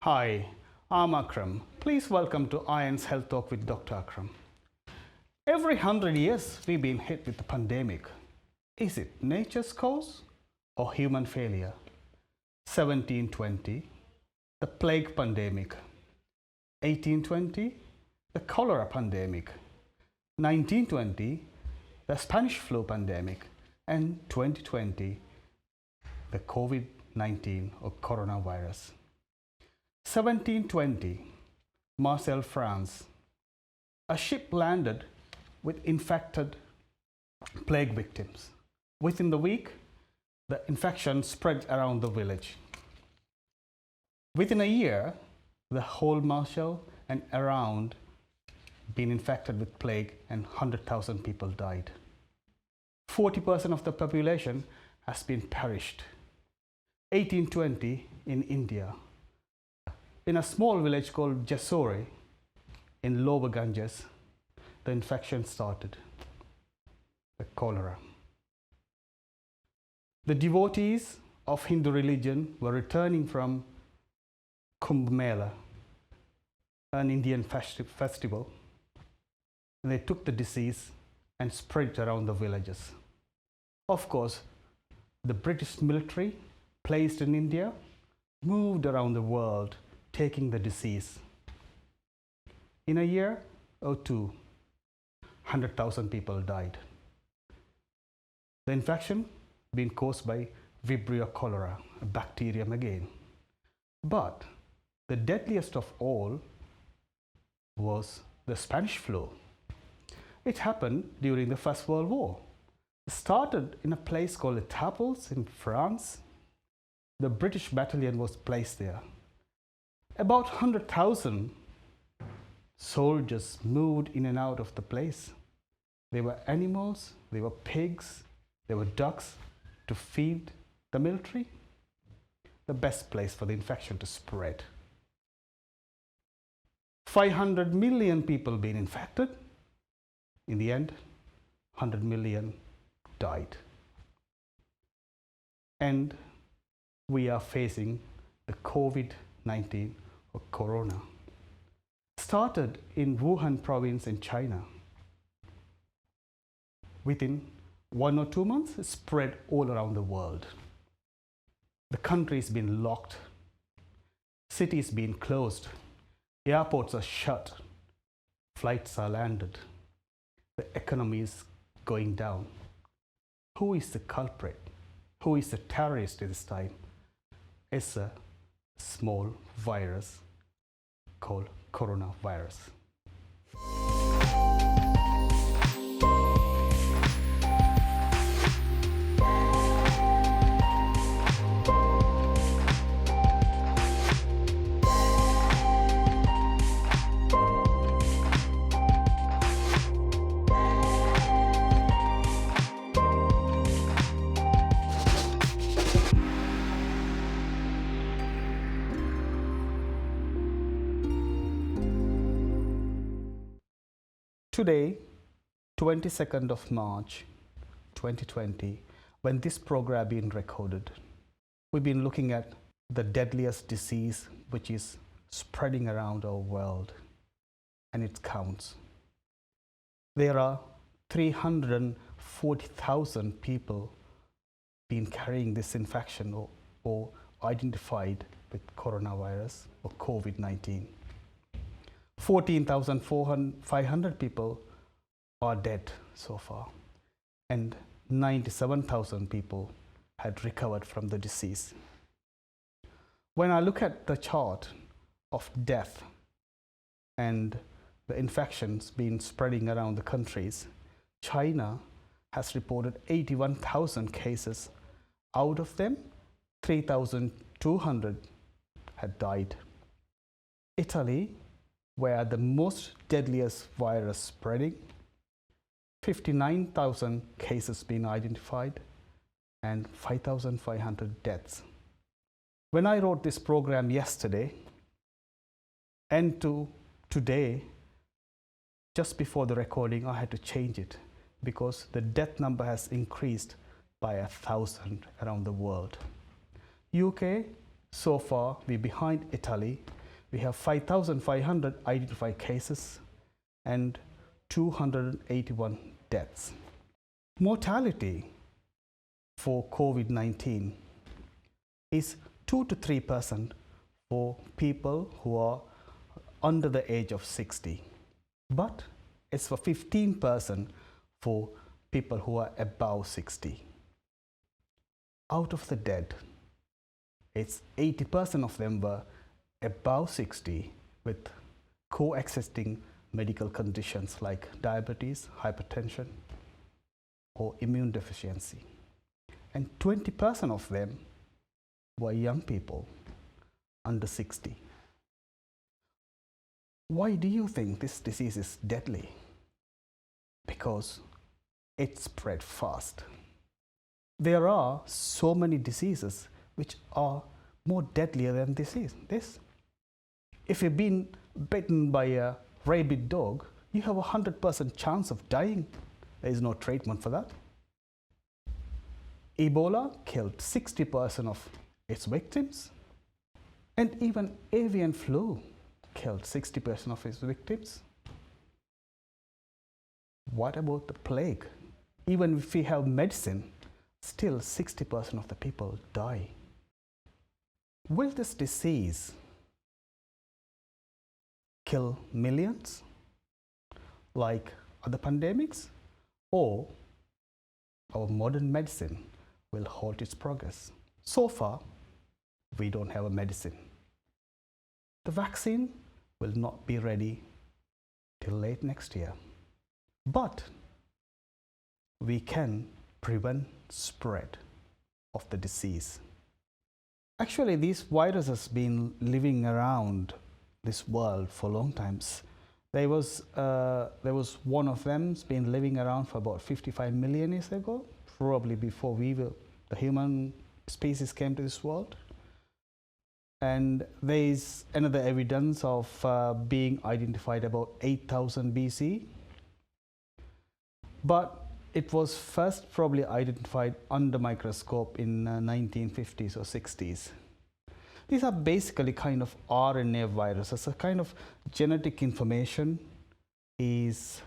Hi, I'm Akram. Please welcome to iON's Health Talk with Dr. Akram. Every 100 years, we've been hit with a pandemic. Is it nature's cause or human failure? 1720, the plague pandemic. 1820, the cholera pandemic. 1920, the Spanish flu pandemic. And 2020, the COVID-19 or coronavirus. 1720, Marseille, France. A ship landed with infected plague victims. Within the week, the infection spread around the village. Within a year, the whole Marseille and around been infected with plague and 100,000 people died. 40% of the population has been perished. 1820 in India. In a small village called Jessore in Lower Ganges, the infection started, the cholera. The devotees of Hindu religion were returning from Kumbh Mela, an Indian festival, and they took the disease and spread it around the villages. Of course, the British military placed in India moved around the world taking the disease. In a year or two, 100,000 people died. The infection being caused by Vibrio cholera, a bacterium again. But the deadliest of all was the Spanish flu. It happened during the First World War. It started in a place called Etaples in France. The British battalion was placed there. About 100,000 soldiers moved in and out of the place. They were animals, they were pigs, they were ducks to feed the military. The best place for the infection to spread. 500 million people being infected. In the end, 100 million died. And we are facing the COVID-19 or corona. Started in Wuhan province in China. Within 1 or 2 months, it spread all around the world. The country's been locked. Cities been closed. Airports are shut. Flights are landed. The economy is going down. Who is the culprit? Who is the terrorist this time? It's a small virus called coronavirus. Today, 22nd of March 2020, when this program being recorded, we've been looking at the deadliest disease which is spreading around our world, and it counts. There are 340,000 people been carrying this infection or identified with coronavirus or COVID-19. 14,500 people are dead so far, and 97,000 people had recovered from the disease. When I look at the chart of death and the infections being spreading around the countries, China has reported 81,000 cases. Out of them, 3,200 had died. Italy, where the most deadliest virus spreading, 59,000 cases being identified and 5,500 deaths. When I wrote this program yesterday and to today, just before the recording, I had to change it because the death number has increased by 1,000 around the world. UK So far, we're behind Italy. We have 5,500 identified cases and 281 deaths. Mortality for COVID-19 is 2 to 3% for people who are under the age of 60, but it's for 15% for people who are above 60. Out of the dead, it's 80% of them were above 60 with coexisting medical conditions like diabetes, hypertension, or immune deficiency. And 20% of them were young people under 60. Why do you think this disease is deadly? Because it spread fast. There are so many diseases which are more deadlier than this. If you've been bitten by a rabid dog, you have a 100% chance of dying. There is no treatment for that. Ebola killed 60% of its victims, and even avian flu killed 60% of its victims. What about the plague? Even if we have medicine, still 60% of the people die. Will this disease kill millions like other pandemics, or our modern medicine will halt its progress? So far, we don't have a medicine. The vaccine will not be ready till late next year, but we can prevent spread of the disease. Actually, these viruses have been living around this world for a long time. There was one of them been living around for about 55 million years ago, probably before the human species came to this world. And there is another evidence of being identified about 8,000 BC. But it was first probably identified under microscope in 1950s or 60s. These are basically kind of RNA viruses. A kind of genetic information is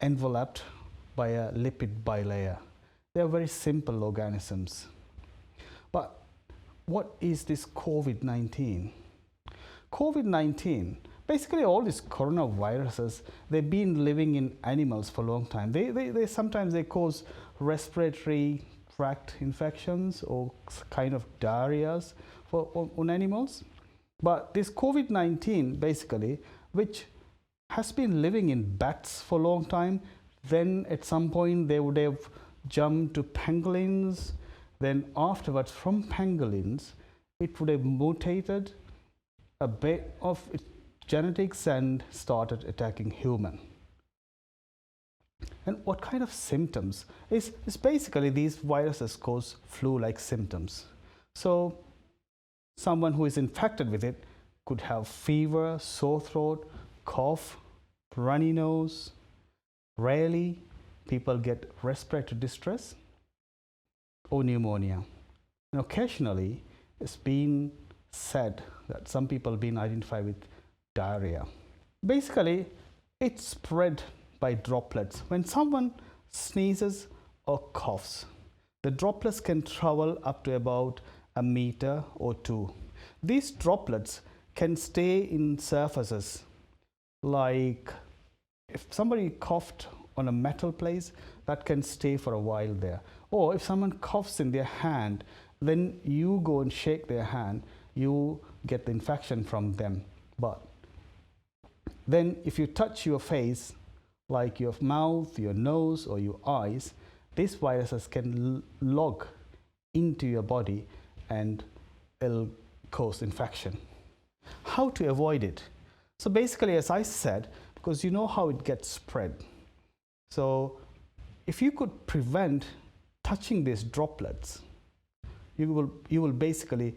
enveloped by a lipid bilayer. They are very simple organisms. But what is this COVID-19? COVID-19, basically all these coronaviruses, they've been living in animals for a long time. They sometimes cause respiratory tract infections or kind of diarrheas on animals. But this COVID-19 basically, which has been living in bats for a long time, then at some point they would have jumped to pangolins, then afterwards from pangolins it would have mutated a bit of its genetics and started attacking human. And what kind of symptoms? Is basically these viruses cause flu-like symptoms. So someone who is infected with it could have fever, sore throat, cough, runny nose. Rarely people get respiratory distress or pneumonia. And occasionally it's been said that some people have been identified with diarrhea. Basically, it's spread by droplets. When someone sneezes or coughs, the droplets can travel up to about a meter or two. These droplets can stay in surfaces, like if somebody coughed on a metal place, that can stay for a while there. Or if someone coughs in their hand, then you go and shake their hand, you get the infection from them. But then if you touch your face, like your mouth, your nose, or your eyes, these viruses can log into your body and it'll cause infection. How to avoid it? So basically, as I said, because you know how it gets spread. So if you could prevent touching these droplets, you will basically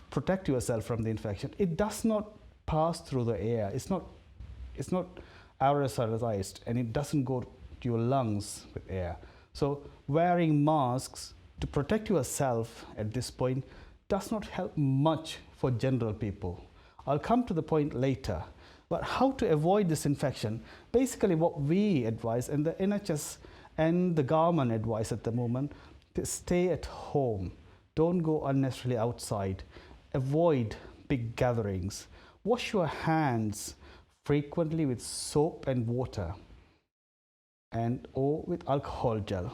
protect yourself from the infection. It does not pass through the air. It's not aerosolized, and it doesn't go to your lungs with air. So wearing masks to protect yourself at this point does not help much for general people. I'll come to the point later. But how to avoid this infection? Basically, what we advise, and the NHS and the government advise at the moment, to stay at home. Don't go unnecessarily outside. Avoid big gatherings. Wash your hands frequently with soap and water, and or with alcohol gel.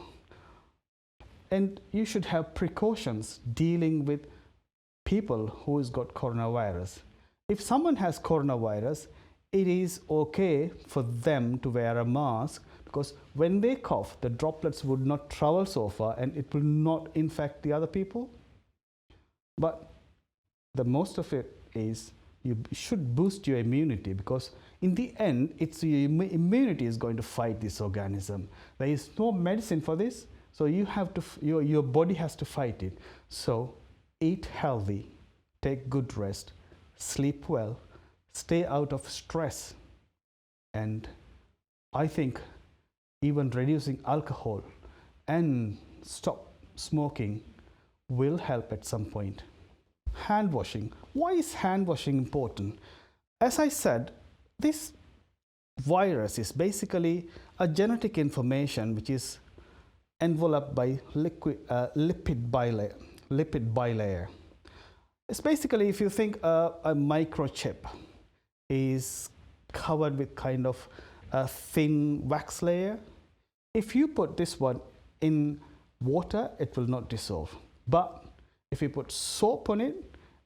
And you should have precautions dealing with people who has got coronavirus. If someone has coronavirus, it is okay for them to wear a mask, because when they cough, the droplets would not travel so far and it will not infect the other people. But the most of it is you should boost your immunity, because in the end, it's your immunity is going to fight this organism. There is no medicine for this, so you have to, your body has to fight it. So eat healthy, take good rest, sleep well, stay out of stress, and I think even reducing alcohol and stop smoking will help at some point. Hand washing. Why is hand washing important? As I said, this virus is basically a genetic information which is enveloped by lipid bilayer. It's basically, if you think a microchip is covered with kind of a thin wax layer. If you put this one in water, it will not dissolve. But if you put soap on it,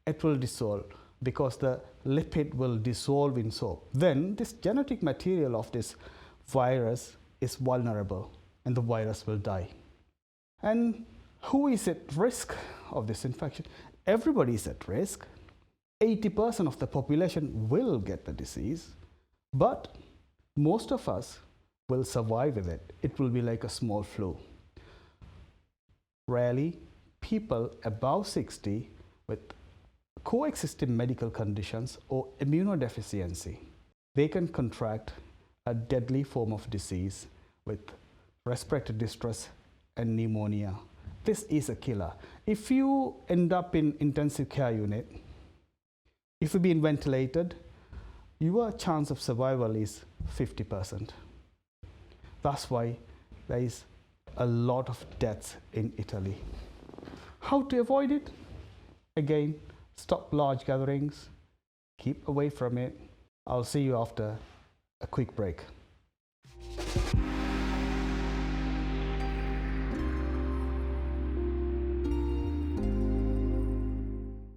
it will dissolve, because the lipid will dissolve in soap. Then this genetic material of this virus is vulnerable and the virus will die. And who is at risk of this infection? Everybody is at risk. 80% of the population will get the disease, but most of us will survive with it. It will be like a small flu. Rarely, people above 60 with coexisting medical conditions or immunodeficiency, they can contract a deadly form of disease with respiratory distress and pneumonia. This is a killer. If you end up in intensive care unit, if you've been ventilated, your chance of survival is 50%. That's why there is a lot of deaths in Italy. How to avoid it? Again, stop large gatherings, keep away from it. I'll see you after a quick break.